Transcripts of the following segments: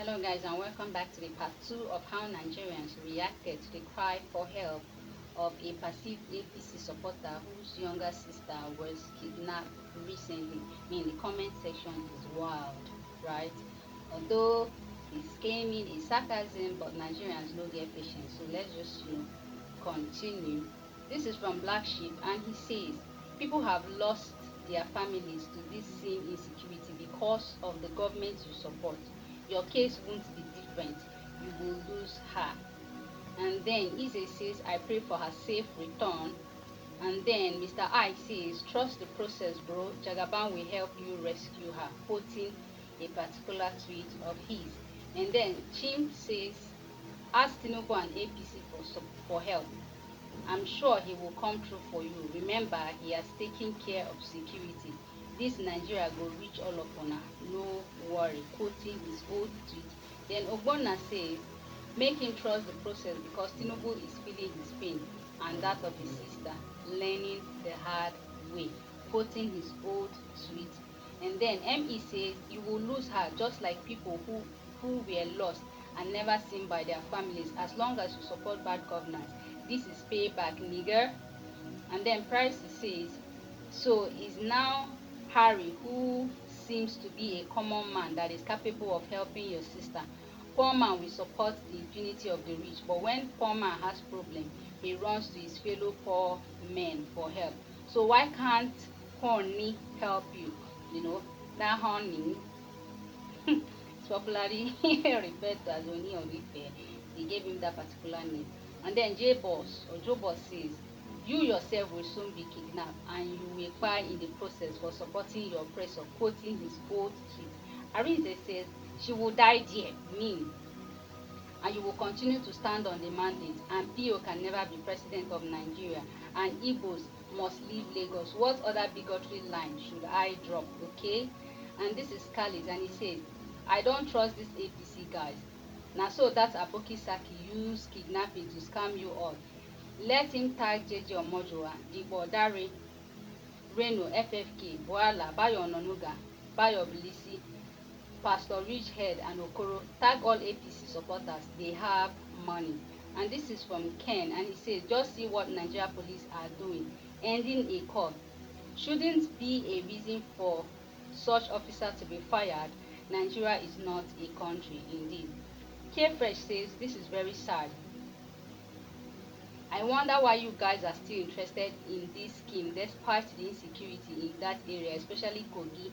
Hello guys, and welcome back to the part 2 of how Nigerians reacted to the cry for help of a perceived APC supporter whose younger sister was kidnapped recently. I mean, the comment section is wild, right? Although it's scheming, it's sarcasm, but Nigerians don't get patience. So let's just continue. This is from Black Sheep, and he says people have lost their families to this same insecurity because of the government you support. Your case won't be different. You will lose her. And then Ize says, I pray for her safe return. And then Mr. I says, trust the process, bro. Jagaban will help you rescue her, quoting a particular tweet of his. And then Chim says, ask Tinubu and APC for help. I'm sure he will come through for you. Remember, he has taken care of security. This Nigeria go reach all of una, no worry, quoting his old tweet. Then Ogbonna says, make him trust the process because Tinubu is feeling his pain and that of his sister, learning the hard way, quoting his old tweet. And then ME says, you will lose her just like people who were lost and never seen by their families as long as you support bad governance. This is payback, nigger. And then Price says, so is now Harry, who seems to be a common man that is capable of helping your sister. Poor man will support the impunity of the rich, but when poor man has problem, he runs to his fellow poor men for help. So why can't Honey help you? You know, that Honey it's popularly referred to as Oni of Ife. They gave him that particular name. And then J-Boss or Joe Boss says, you yourself will soon be kidnapped and you will pay in the process for supporting your oppressor, quoting his old tweet. Arinze says, she will die there, mean, and you will continue to stand on the mandate, and PO can never be president of Nigeria, and Igbos must leave Lagos. What other bigotry line should I drop, okay? And this is Scarlett, and he says, I don't trust these APC guys. Now so that Aboki Saki used kidnapping to scam you all. Let him tag JJ Omojoa, Digbo Dare, Reno, FFK, Boala, Bayo Ononuga, Bayo Bilisi, Pastor Ridgehead and Okoro, tag all APC supporters, they have money. And this is from Ken, and he says, just see what Nigeria police are doing, ending a call. Shouldn't be a reason for such officer to be fired. Nigeria is not a country, indeed. K-Fresh says, this is very sad. I wonder why you guys are still interested in this scheme despite the insecurity in that area, especially Kogi.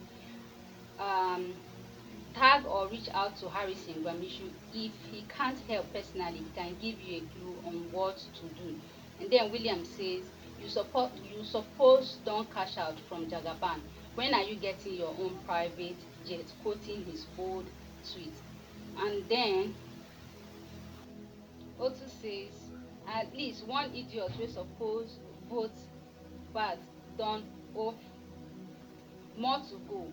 Tag or reach out to Harrison Gwamishu. If he can't help personally, he can give you a clue on what to do. And then William says, you suppose don't cash out from Jagaban. When are you getting your own private jet? Quoting his old tweet. And then Otu says, at least one idiot will suppose vote bad done off. More to go.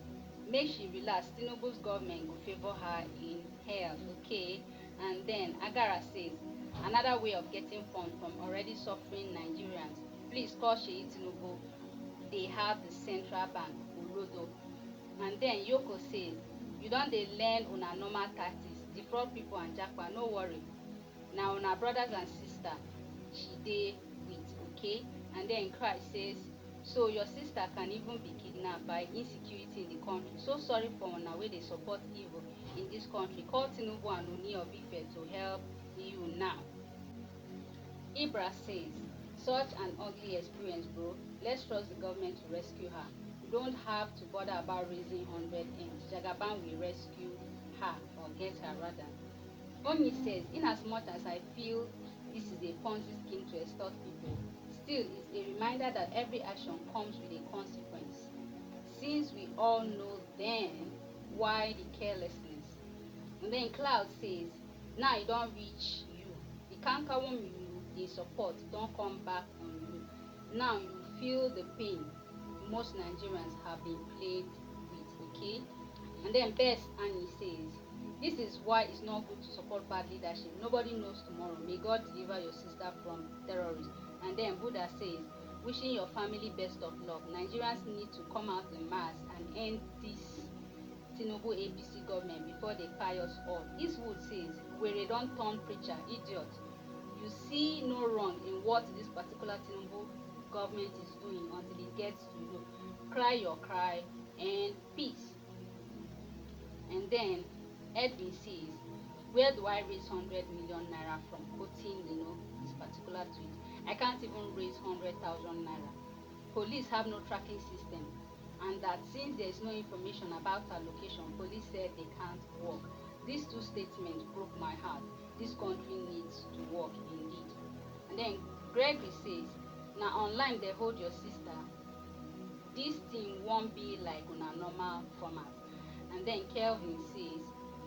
Make she relax. Tinubu's government will favor her in hell, okay? And then Agara says, another way of getting funds from already suffering Nigerians. Please call Sheyi Tinubu. They have the central bank, Urodo. And then Yoko says, you don't dey learn una normal tactics, defraud people and jackpot, no worry. Now una brothers and sisters, she dey with, okay? And then Christ says, so your sister can even be kidnapped by insecurity in the country. So sorry for una wey dey support evil in this country. Call Tinubu and Oni of Ife to help you now. Ibra says, such an ugly experience, bro. Let's trust the government to rescue her. You don't have to bother about raising 100 M's. Jagaban will rescue her, or get her rather. Onyi says, in as much as I feel this is a Ponzi scheme to extort people, still it's a reminder that every action comes with a consequence. Since we all know then, why the carelessness? And then Cloud says, now you don't reach you. The cankerworm you support don't come back on you. Now you feel the pain most Nigerians have been plagued with, okay? And then Best Annie says, this is why it's not good to support bad leadership. Nobody knows tomorrow. May God deliver your sister from terrorists. And then Buddha says, wishing your family best of luck. Nigerians need to come out en masse and end this Tinubu APC government before they carry us all. Eastwood says, "Were don't turn preacher, idiot. You see no wrong in what this particular Tinubu government is doing until it gets to you. Cry your cry and peace." And then Edwin says, "Where do I raise 100 million naira from?" Quoting, this particular tweet. "I can't even raise 100,000 naira. Police have no tracking system, and that since there is no information about her location, police said they can't work. These two statements broke my heart. This country needs to work indeed." And then Gregory says, "Now online they hold your sister. This thing won't be like on a normal format." And then Kelvin says,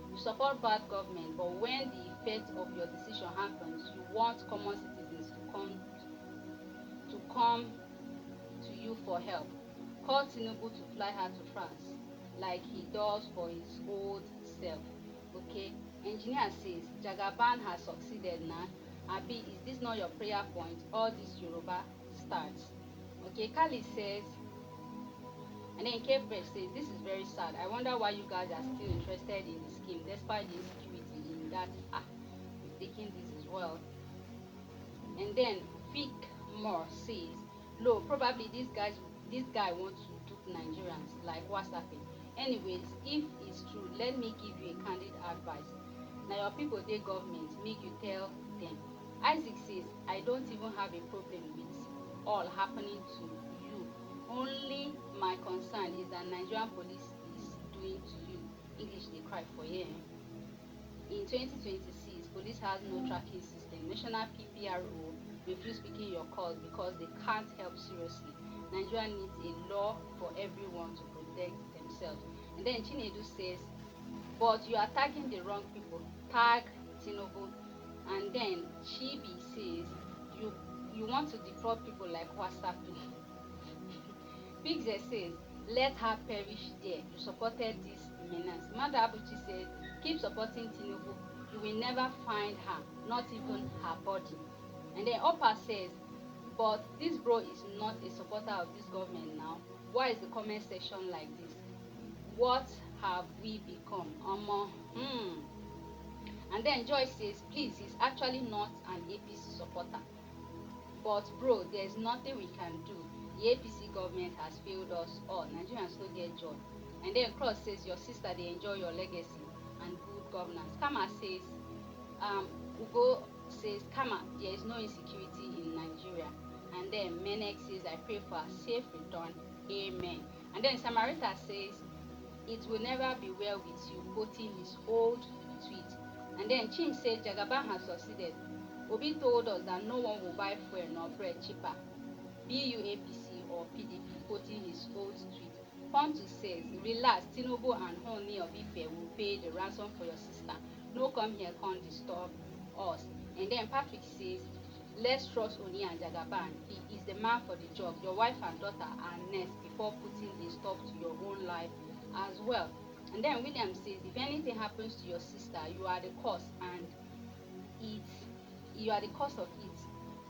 "You support bad government, but when the effect of your decision happens, you want common citizens to come to you for help. Call Tinubu to fly her to France like he does for his old self." Okay. Engineer says, "Jagaban has succeeded now. Abi, is this not your prayer point? All this Yoruba starts." Okay. Kali says, and then Cape says, "This is very sad. I wonder why you guys are still interested in the scheme despite the insecurity in that we've taken this as well." And then Vic Moore says, "Lo, probably this guy wants to dupe Nigerians like what's happening. Anyways, if it's true, let me give you a candid advice. Now your people they government make you tell them." Isaac says, "I don't even have a problem with all happening to you. Only my concern is that Nigerian police is doing to you." English they cry for here. In 2026, police has no tracking system. National PPRO refuse picking your calls because they can't help seriously. Nigeria needs a law for everyone to protect themselves. And then Chinedu says, "But you are tagging the wrong people. Tag Tinubu." And then Chibi says, you want to defraud people like WhatsApp." Bigze says, "Let her perish there. You supported this menace." Mada Abuchi says, "Keep supporting Tinubu. You will never find her, not even her body." And then Opa says, "But this bro is not a supporter of this government now. Why is the comment section like this? What have we become? Omo." And then Joy says, "Please, he's actually not an APC supporter. But bro, there's nothing we can do. The APC government has failed us all. Nigerians don't get joy." And then Cross says, "Your sister, they enjoy your legacy and good governance." Kama says, Ugo says, "Kama, there is no insecurity in Nigeria." And then Menek says, "I pray for a safe return. Amen." And then Samarita says, "It will never be well with you," quoting his old tweet. And then Chin says, "Jagaban has succeeded. Obi told us that no one will buy fuel nor bread cheaper. BUAPC or PDP," quoting his old tweet. Pontus says, "Relax, Tinubu and Honey of Ife will pay the ransom for your sister. No come here, can't disturb us." And then Patrick says, "Let's trust Oni and Jagaban. He is the man for the job. Your wife and daughter are next before putting a stop to your own life as well." And then William says, "If anything happens to your sister, you are the cause it you are the cause of it.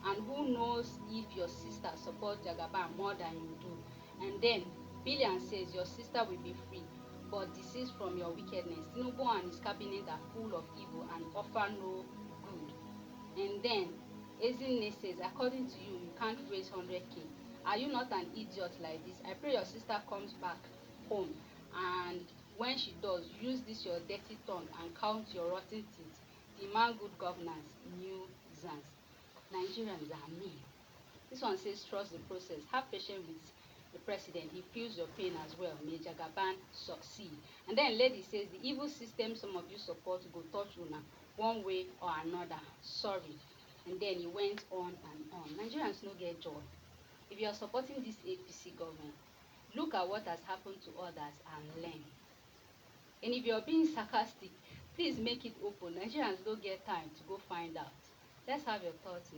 And who knows if your sister supports Jagaban more than you do." And then Billion says, "Your sister will be free, but deceased from your wickedness. Tinubu and his cabinet are full of evil and offer no good." And then Ezinne says, "According to you, you can't raise 100k. Are you not an idiot like this? I pray your sister comes back home, and when she does, use this your dirty tongue and count your rotten teeth. Demand good governance, new Zans." Nigerians are mean. This one says, "Trust the process. Have patience with the president. He feels your pain as well. May Jagaban succeed." And then Lady says, "The evil system some of you support go touch una one way or another. Sorry." And then he went on and on. Nigerians no get joy. If you are supporting this APC government, look at what has happened to others and learn. And if you're being sarcastic, please make it open. Nigerians don't get time to go find out. Let's have your thoughts.